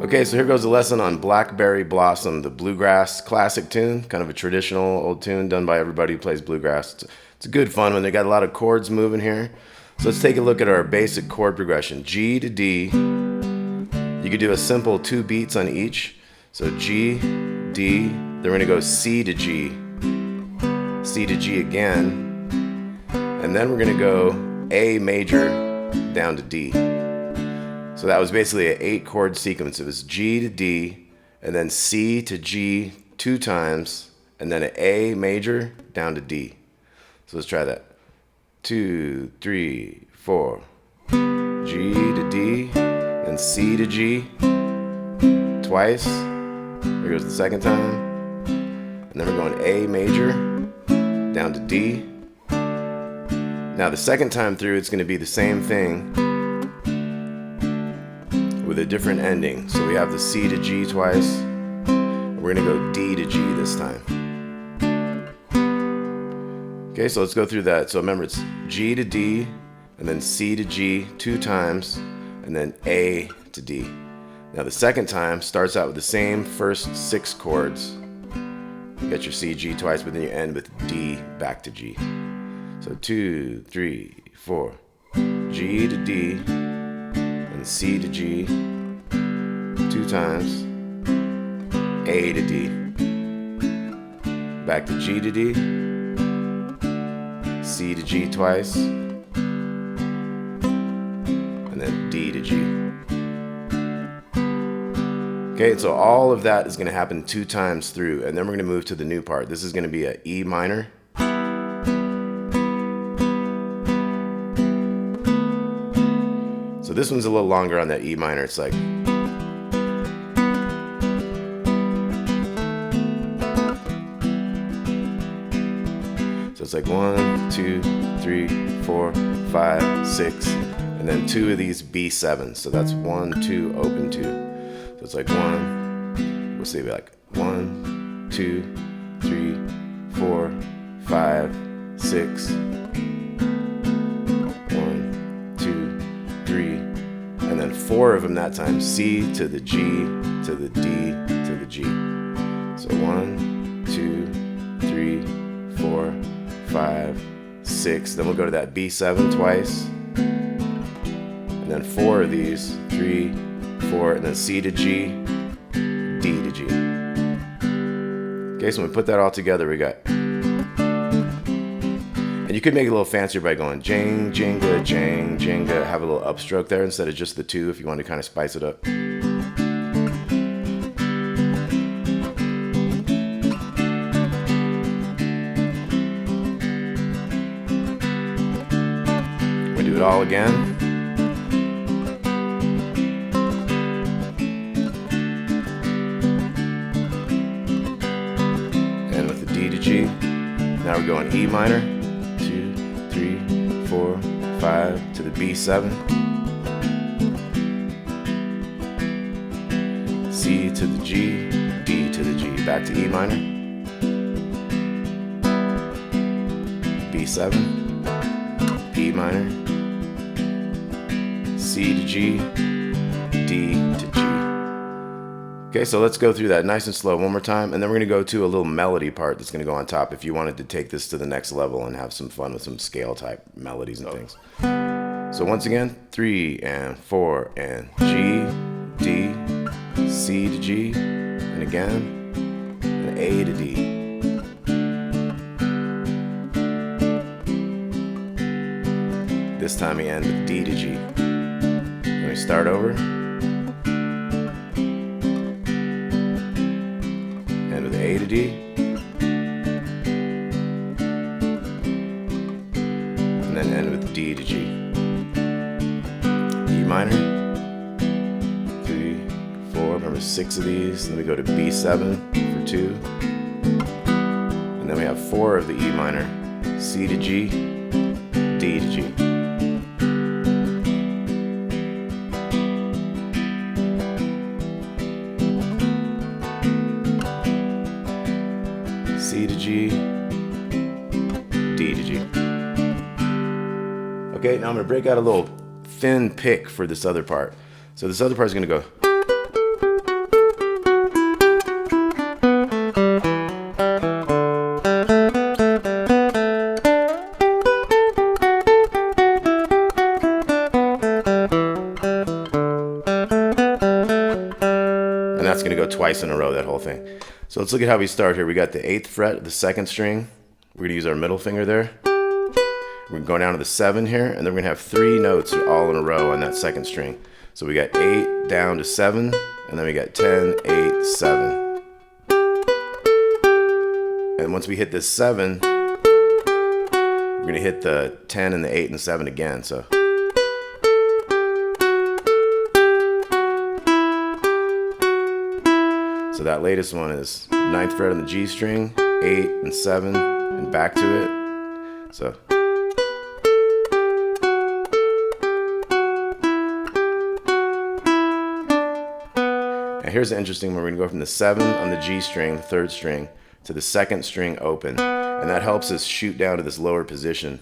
Okay, so here goes the lesson on Blackberry Blossom, the Bluegrass Classic tune, kind of a traditional old tune done by everybody who plays bluegrass. It's a good fun one. They got a lot of chords moving here. So let's take a look at our basic chord progression. G to D. You could do a simple 2 beats on each. So G, D, then we're going to go C to G, C to G again, and then we're going to go A major down to D. So that was basically an 8 chord sequence. It was G to D, and then C to G 2 times, and then an A major down to D. So let's try that. 2, 3, 4. G to D, then C to G twice. Here goes the second time. And then we're going A major down to D. Now the second time through, it's going to be the same thing with a different ending. So we have the C to G twice. And we're going to go D to G this time. Okay, so let's go through that. So remember, it's G to D, and then C to G 2 times, and then A to D. Now the second time starts out with the same first 6 chords. You get your C, G twice, but then you end with D back to G. So 2, 3, 4. G to D, and C to G 2 times, A to D, back to G to D, C to G twice, and then D to G. Okay, so all of that is going to happen 2 times through, and then we're going to move to the new part. This is going to be an E minor. So this one's a little longer on that E minor. It's like, so it's like 1, 2, 3, 4, 5, 6, and then 2 of these B7s. So that's 1, 2, open 2. So it's like 1, we'll say like 1, 2, 3, 4, 5, 6, 1, 2, 3, and then 4 of them that time. C to the G to the D to the G. So 1, 2, 3, 4, 5, 6. Then we'll go to that B7 twice, and then 4 of these, 3, 4, and then C to G, D to G. Okay, so when we put that all together, we got, and you could make it a little fancier by going jing, jinga, jang, jinga, have a little upstroke there instead of just the 2 if you want to kind of spice it up. We do it all again. G. Now we're going E minor, 2, 3, 4, 5 to the B7, C to the G, D to the G, back to E minor, B7, E minor, C to G, D to G. Okay, so let's go through that nice and slow one more time, and then we're going to go to a little melody part that's going to go on top if you wanted to take this to the next level and have some fun with some scale type melodies and things. So once again, 3 and 4 and G, D, C to G, and again, and A to D. This time we end with D to G. Then we start over. With A to D, and then end with D to G. E minor, 3, 4, remember 6 of these, then we go to B7 for 2, and then we have 4 of the E minor, C to G, D to G. C to G, D to G. Okay, now I'm going to break out a little thin pick for this other part. So this other part is going to go. twice in a row, that whole thing. So let's look at how we start here. We got the 8th fret of the 2nd string. We're going to use our middle finger there. We're going to go down to the 7 here, and then we're going to have 3 notes all in a row on that 2nd string. So we got 8 down to 7, and then we got 10, 8, 7. And once we hit this 7, we're going to hit the 10 and the 8 and 7 again. So that latest one is 9th fret on the G string, 8 and 7, and back to it. So now here's the interesting one. We're going to go from the 7 on the G string, the 3rd string, to the 2nd string open. And that helps us shoot down to this lower position.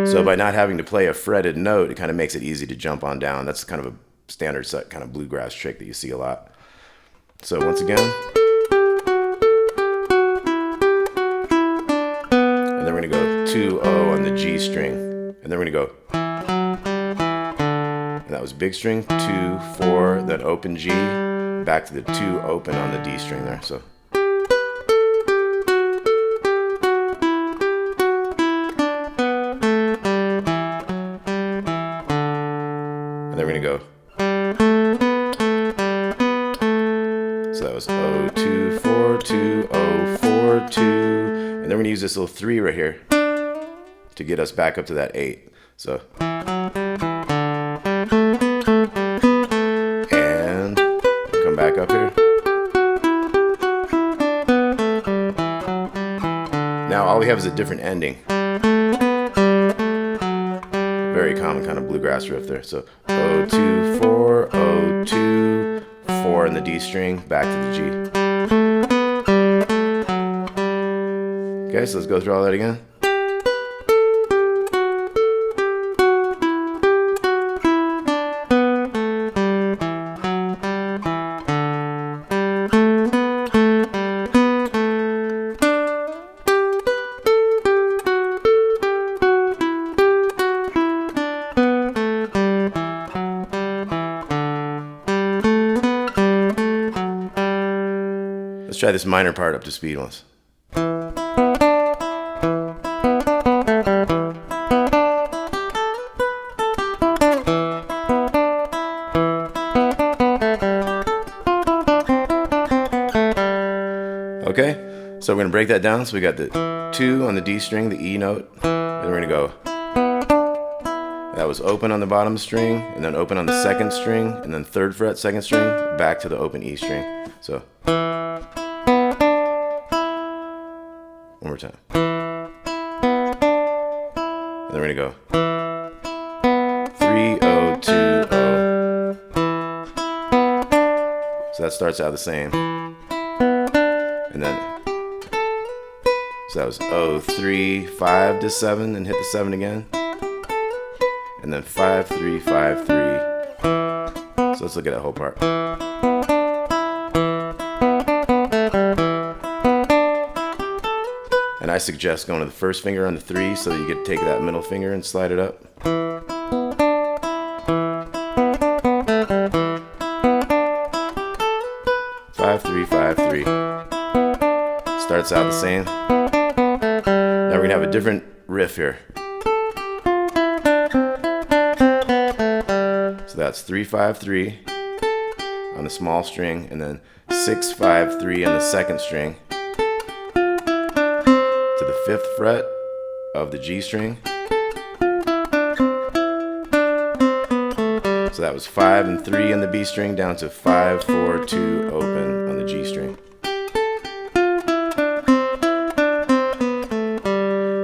So by not having to play a fretted note, it kind of makes it easy to jump on down. That's kind of a standard set kind of bluegrass trick that you see a lot. So once again. And then we're going to go 2-0 on the G string. And then we're going to go. And that was big string, 2, 4, then open G, back to the 2 open on the D string there. So. And then we're going to go. So that was 0, 2, 4, 2, 0, 4, 2. And then we're going to use this little 3 right here to get us back up to that 8. So. And come back up here. Now all we have is a different ending. Very common kind of bluegrass riff there. So 0, 2, 4, 0, 2, 4 in the D string, back to the G. Okay, so let's go through all that again. Let's try this minor part up to speed once. Okay, so we're going to break that down. So we got the 2 on the D string, the E note, and we're going to go. That was open on the bottom string, and then open on the 2nd string, and then 3rd fret, 2nd string, back to the open E string. So. One more time. And then we're going to go 3, 0, 2, 0. So that starts out the same. And then, so that was 0, 3, 5 to 7, and hit the 7 again. And then 5, 3, 5, 3. So let's look at that whole part. And I suggest going to the first finger on the 3 so that you get to take that middle finger and slide it up. 5, 3, 5, 3. Starts out the same. Now we're going to have a different riff here. So that's 3, 5, 3 on the small string, and then 6, 5, 3 on the 2nd string. To the 5th fret of the G string. So that was 5 and 3 on the B string down to 5, 4, 2 open on the G string.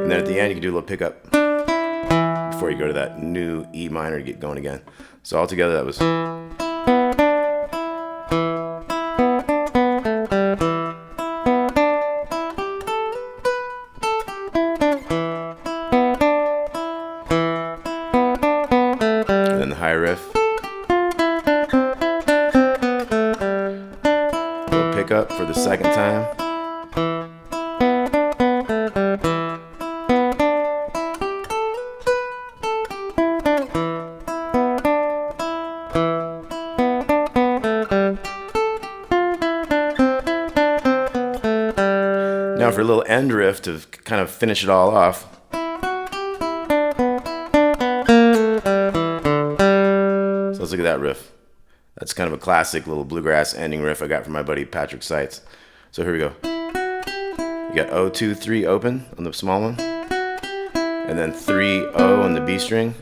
And then at the end you can do a little pickup before you go to that new E minor to get going again. So all together that was. And then the high riff. A little pickup for the 2nd time. Now for a little end riff to kind of finish it all off. So let's look at that riff. That's kind of a classic little bluegrass ending riff I got from my buddy Patrick Seitz. So here we go. You got O, 2, 3 open on the small one, and then 3 O on the B string.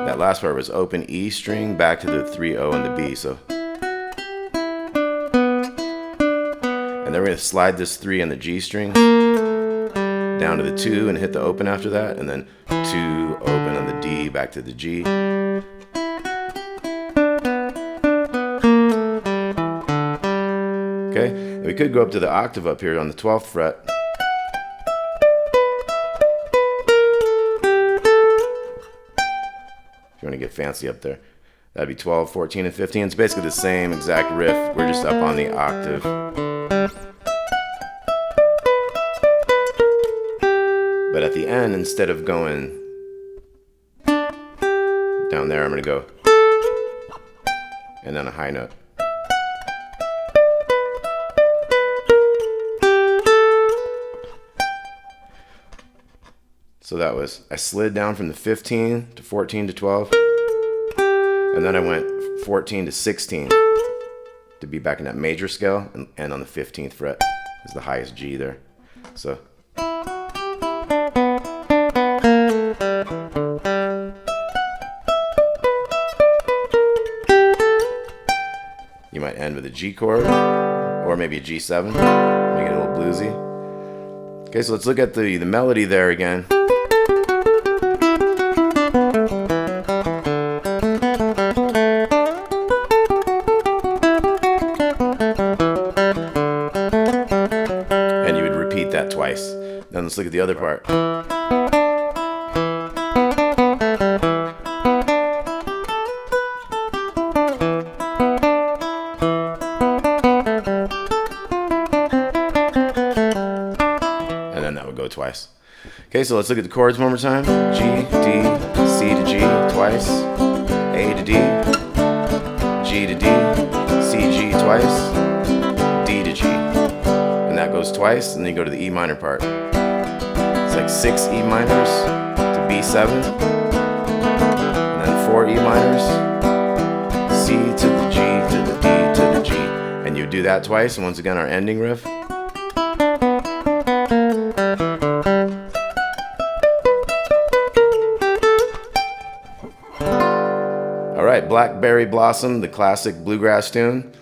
That last part was open E string back to the 3 O on the B. So, and then we're gonna slide this 3 on the G string down to the 2 and hit the open after that, and then 2 open on the D back to the G. Okay, and we could go up to the octave up here on the 12th fret. If you want to get fancy up there, that'd be 12, 14, and 15. It's basically the same exact riff. We're just up on the octave. But at the end, instead of going down there, I'm going to go and then a high note. So that was, I slid down from the 15 to 14 to 12, and then I went 14 to 16 to be back in that major scale, and on the 15th fret is the highest G there. So you might end with a G chord, or maybe a G7, make it a little bluesy. Okay, so let's look at the melody there again. And you would repeat that twice. Then let's look at the other part. And then that would go twice. Okay, so let's look at the chords one more time. G, D, C to G twice, A to D, G to D, C, G twice, D to G. And that goes twice, and then you go to the E minor part. It's like 6 E minors to B7, and then 4 E minors, C to the G to the D to the G. And you do that twice, and once again our ending riff. All right, Blackberry Blossom, the classic bluegrass tune.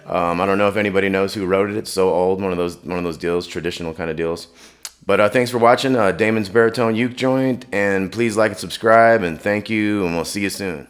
I don't know if anybody knows who wrote it. It's so old, one of those deals, traditional kind of deals. But thanks for watching Damon's Baritone Uke Joint, and please like and subscribe, and thank you, and we'll see you soon.